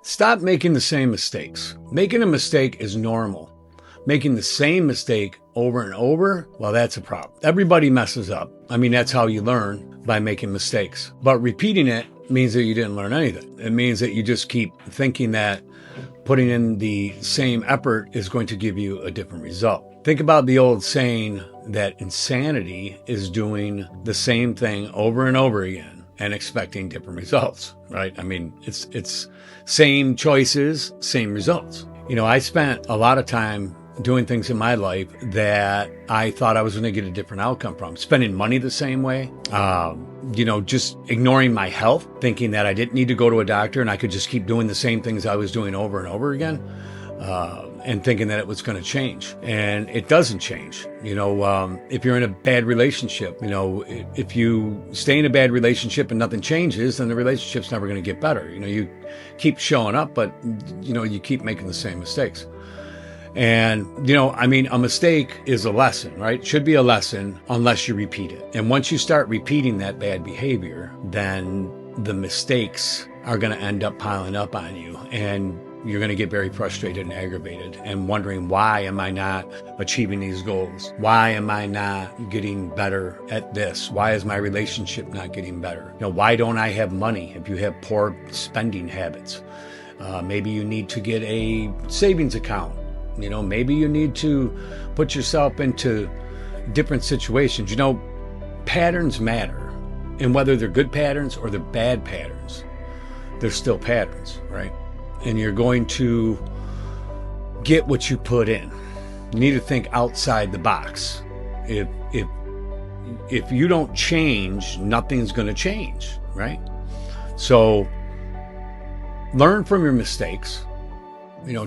Stop making the same mistakes. Making a mistake is normal. Making the same mistake over and over, well, that's a problem. Everybody messes up. I mean, that's how you learn, by making mistakes. But repeating it means that you didn't learn anything. It means that you just keep thinking that putting in the same effort is going to give you a different result. Think about the old saying that insanity is doing the same thing over and over again and expecting different results, right? I mean, it's same choices, same results. You know, I spent a lot of time doing things in my life that I thought I was going to get a different outcome from. Spending money the same way, just ignoring my health, thinking that I didn't need to go to a doctor and I could just keep doing the same things I was doing over and over again, and thinking that it was going to change. And it doesn't change. If you're in a bad relationship, if you stay in a bad relationship and nothing changes, then the relationship's never going to get better. You keep showing up, but, you keep making the same mistakes. And, a mistake is a lesson, right? Should be a lesson unless you repeat it. And once you start repeating that bad behavior, then the mistakes are going to end up piling up on you. And you're going to get very frustrated and aggravated and wondering, why am I not achieving these goals? Why am I not getting better at this? Why is my relationship not getting better? Why don't I have money? If you have poor spending habits, maybe you need to get a savings account. Maybe you need to put yourself into different situations. Patterns matter. And whether they're good patterns or they're bad patterns, they're still patterns, right? And you're going to get what you put in. You need to think outside the box. If you don't change, nothing's going to change, right? So learn from your mistakes.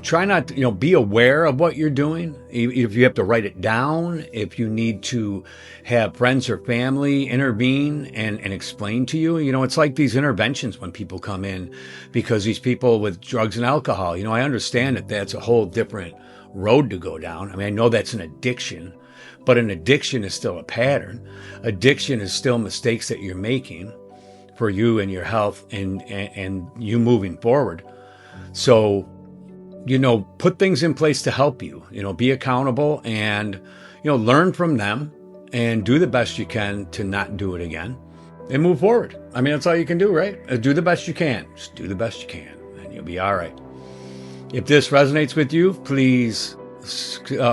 Try not to, be aware of what you're doing. If you have to write it down, if you need to have friends or family intervene and explain to you, it's like these interventions when people come in, because these people with drugs and alcohol, I understand that that's a whole different road to go down. I mean, I know that's an addiction, but an addiction is still a pattern. Addiction is still mistakes that you're making for you and your health and you moving forward. So, put things in place to help you, be accountable and, learn from them and do the best you can to not do it again and move forward. I mean, that's all you can do, right? Do the best you can. Just do the best you can and you'll be all right. If this resonates with you, please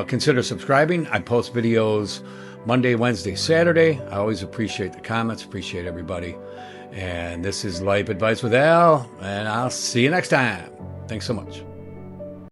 consider subscribing. I post videos Monday, Wednesday, Saturday. I always appreciate the comments, appreciate everybody. And this is Life Advice with Al, and I'll see you next time. Thanks so much.